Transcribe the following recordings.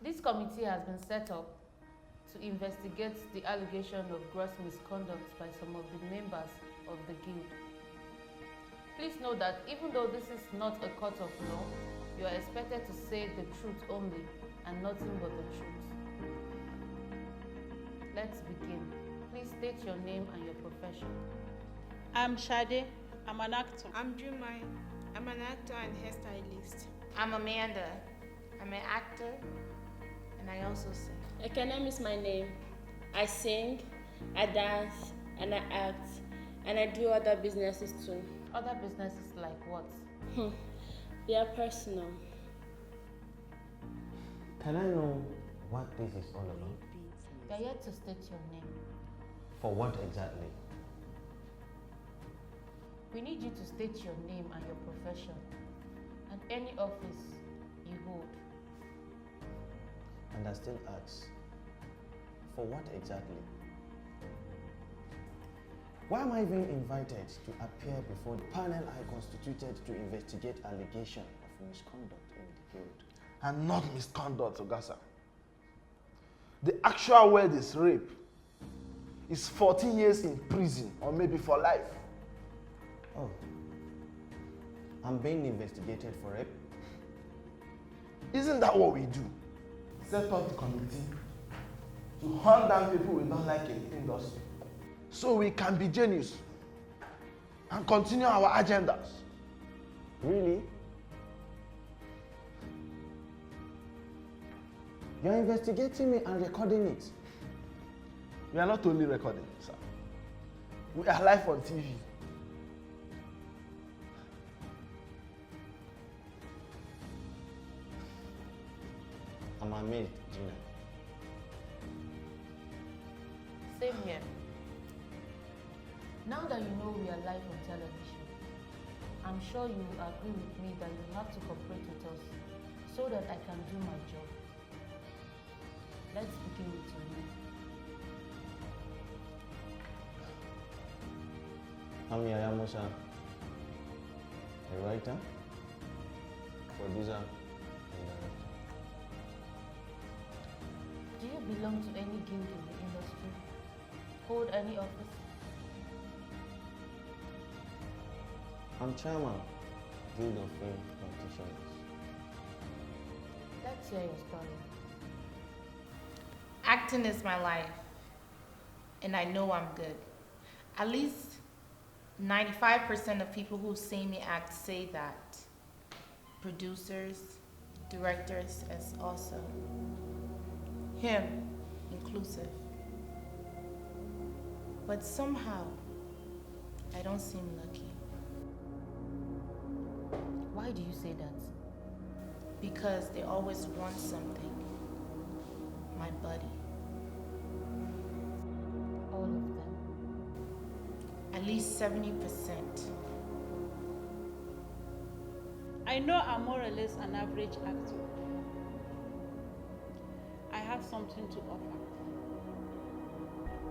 This committee has been set up to investigate the allegation of gross misconduct by some of the members of the guild. Please note that even though this is not a court of law, you are expected to say the truth only and nothing but the truth. Let's begin. Please state your name and your profession. I'm Shade. I'm an actor. I'm Jumai. I'm an actor and hairstylist. I'm Amanda. I'm an actor and I also sing. Ekenem is my name. I sing, I dance, and I act, and I do other businesses too. Other businesses like what? They are personal. Can I know what this is all about? You are yet to state your name. For what exactly? We need you to state your name and your profession and any office you hold. And I still ask, for what exactly? Why am I even invited to appear before the panel I constituted to investigate allegation of misconduct in the guild? And not misconduct, Ogasa. The actual word is rape. It's 14 years in prison or maybe for life. Oh, I'm being investigated for rape? Isn't that what we do? Set up the committee to hunt down people we don't like in the industry so we can be genius and continue our agendas. Really? You're investigating me and recording it? We are not only recording, sir. We are live on TV. I'm amazed, Gina. Same here. Now that you know we are live on television, I'm sure you will agree with me that you have to cooperate with us so that I can do my job. Let's begin with your name. I'm Yaya Musa, a writer, producer, and director. Do you belong to any guild in the industry? Hold any office? I'm chairman, Guild of Film Competitions. Let's hear your story. Acting is my life and I know I'm good. At least 95% of people who see me act say that. Producers, directors as also. Him inclusive. But somehow, I don't seem lucky. Why do you say that? Because they always want something. My buddy. All of them. At least 70%. I know I'm more or less an average actor. I have something to offer.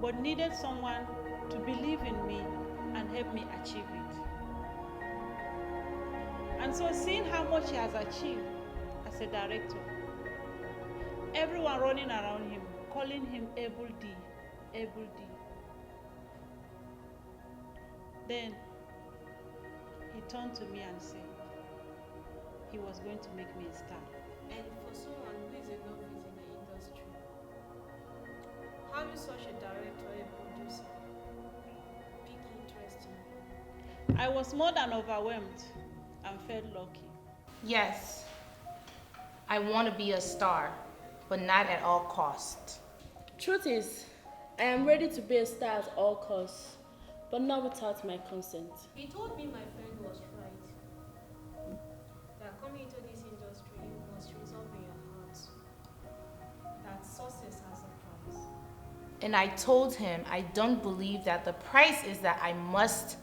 But needed someone to believe in me and help me achieve it. And so seeing how much he has achieved as a director, everyone running around him, calling him Able D, Able D. Then he turned to me and said he was going to make me a star. And for someone who is a novice in the industry, how is such a director or a producer pique interest in you? I was more than overwhelmed and felt lucky. Yes, I want to be a star, but not at all costs. Truth is, I am ready to be a star at all costs, but not without my consent. He told me my friend was right. That coming into this industry, you must resolve in your heart that success has a price. And I told him I don't believe that the price is that I must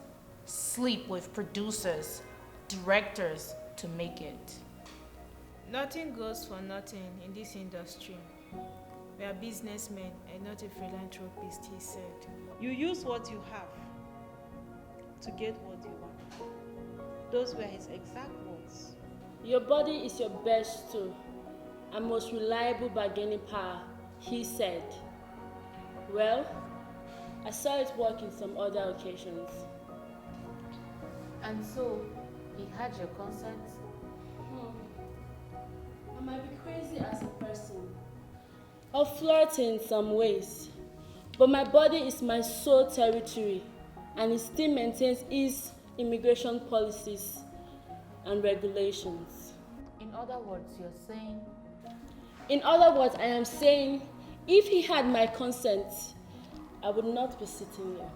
sleep with producers, directors to make it. Nothing goes for nothing in this industry. We are businessmen and not a philanthropist, he said. You use what you have to get what you want. Those were his exact words. Your body is your best tool, and most reliable bargaining power, he said. Well, I saw it work in some other occasions. And so, he had your consent? I might be crazy as a person, or flirty in some ways, but my body is my sole territory, and it still maintains its immigration policies and regulations. In other words, you're saying? In other words, I am saying, if he had my consent, I would not be sitting here.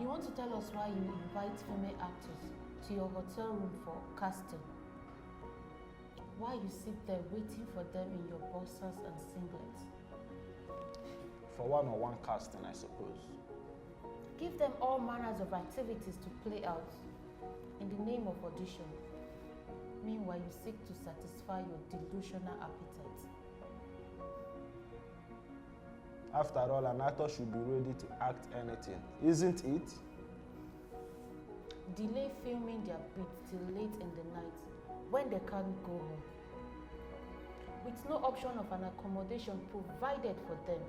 You want to tell us why you invite female actors to your hotel room for casting? Why you sit there waiting for them in your boxers and singlets? For one-on-one casting, I suppose. Give them all manners of activities to play out in the name of audition. Meanwhile, you seek to satisfy your delusional appetite. After all, an actor should be ready to act anything, isn't it? Delay filming their bits till late in the night when they can't go home, with no option of an accommodation provided for them,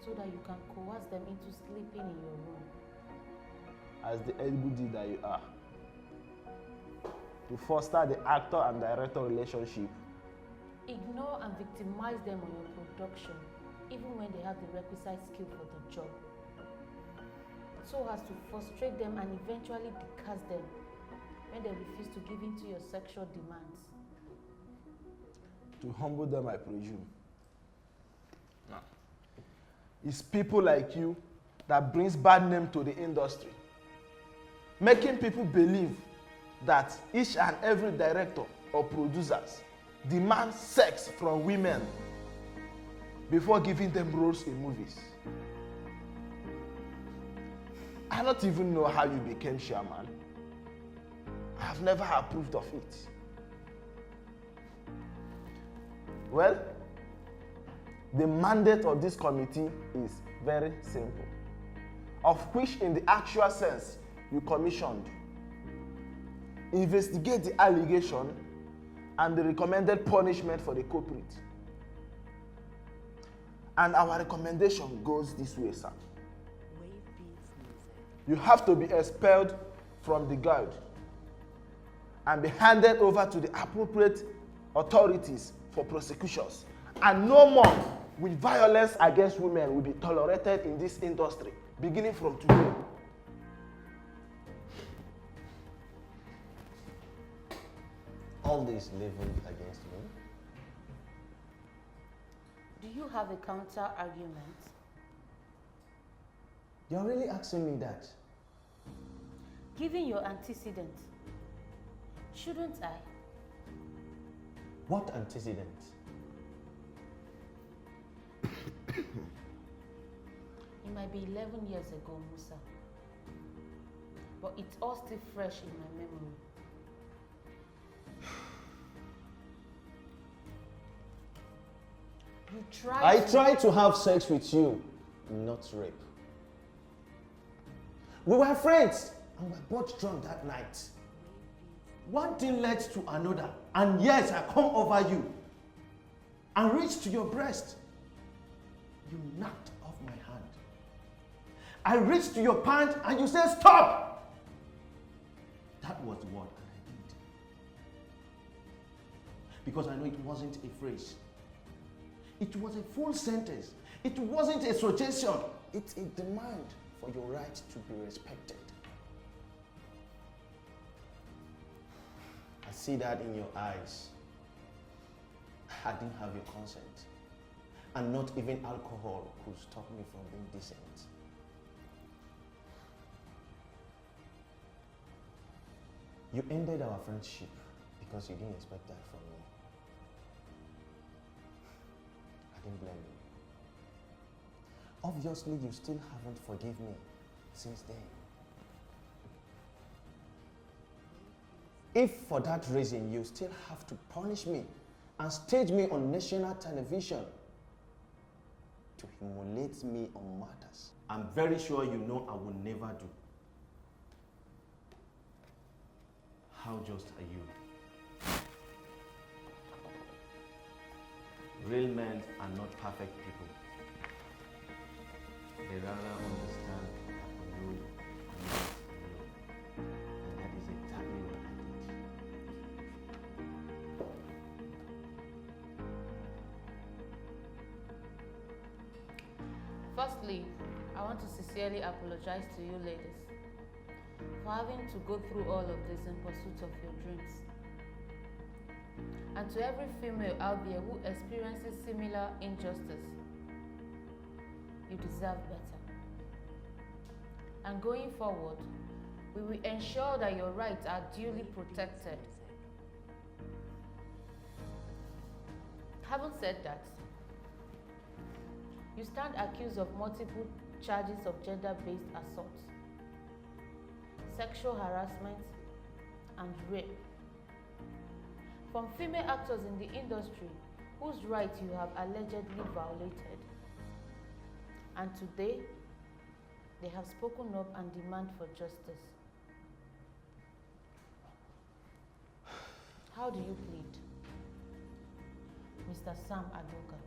so that you can coerce them into sleeping in your room. As the LBD that you are, to foster the actor and director relationship. Ignore and victimize them on your production, even when they have the requisite skill for the job, so as to frustrate them and eventually decast them when they refuse to give in to your sexual demands. To humble them, I presume. No. It's people like you that brings bad name to the industry, making people believe that each and every director or producers demand sex from women before giving them roles in movies. I don't even know how you became chairman. I have never approved of it. Well, the mandate of this committee is very simple, of which in the actual sense you commissioned. Investigate the allegation and the recommended punishment for the culprit. And our recommendation goes this way, sir. You have to be expelled from the guild and be handed over to the appropriate authorities for prosecutions. And no more will violence against women will be tolerated in this industry, beginning from today. All this leveled against me. Do you have a counter argument? You're really asking me that? Given your antecedent, shouldn't I? What antecedent? It might be 11 years ago, Musa, but it's all still fresh in my memory. I tried to have sex with you, not rape. We were friends and we were both drunk that night. One thing led to another, and yes, I come over you and reached to your breast. You knocked off my hand. I reached to your pant and you said, "Stop!" That was the word, and I did. Because I know it wasn't a phrase. It was a full sentence. It wasn't a suggestion. It's a demand for your right to be respected. I see that in your eyes. I didn't have your consent. And not even alcohol could stop me from being decent. You ended our friendship because you didn't expect that from me. I didn't blame you. Obviously, you still haven't forgiven me since then. If for that reason you still have to punish me and stage me on national television to to humiliate me on matters I'm very sure you know I will never do. How just are you? Real men are not perfect people. They rather understand that you are not you. And that is exactly what I did. Firstly, I want to sincerely apologize to you ladies for having to go through all of this in pursuit of your dreams. And to every female out there who experiences similar injustice, you deserve better. And going forward, we will ensure that your rights are duly protected. Having said that, you stand accused of multiple charges of gender-based assault, sexual harassment, and rape from female actors in the industry whose rights you have allegedly violated. And today, they have spoken up and demand for justice. How do you plead? Mr. Sam Adoka.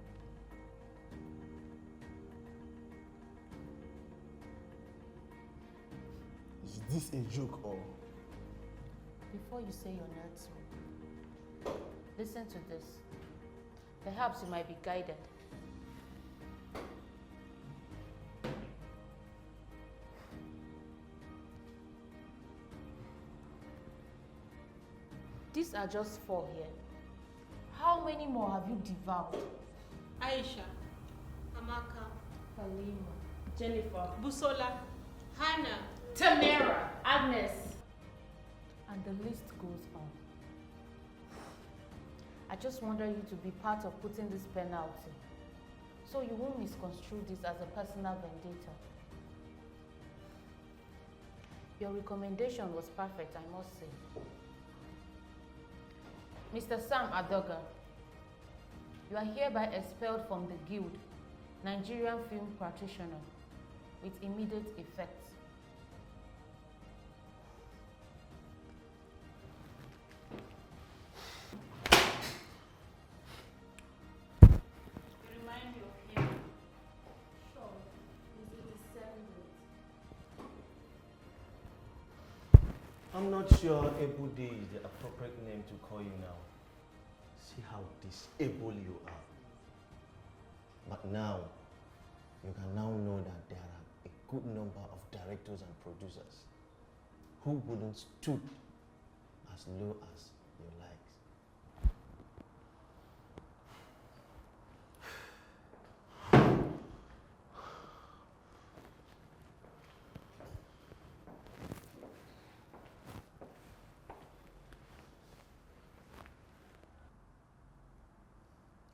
Is this a joke or? Before you say your next word, listen to this. Perhaps you might be guided. These are just 4 here. How many more have you devoured? Aisha, Amaka, Halima, Jennifer, Busola, Hannah, Tamara, Agnes. And the list goes on. I just wanted you to be part of putting this penalty, so you won't misconstrue this as a personal vendetta. Your recommendation was perfect, I must say. Mr. Sam Adoga, you are hereby expelled from the Guild, Nigerian Film Practitioner, with immediate effect. Remind you of him. Sure, it's 7 minutes. I'm not sure Able Day is the appropriate name to call you now. See how disabled you are. But now, you can now know that there are a good number of directors and producers who wouldn't stoop as low as your likes.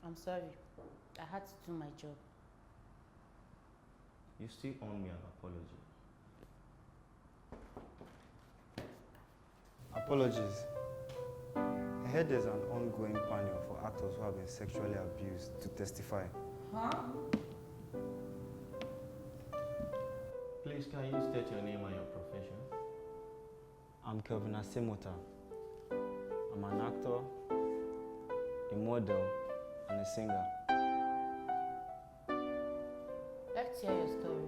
I'm sorry. I had to do my job. You still owe me an apology. Apologies. I heard there's an ongoing panel for actors who have been sexually abused to testify. Huh? Please, can you state your name and your profession? I'm Kelvin Asemota. I'm an actor, a model, and a singer. Let's hear your story.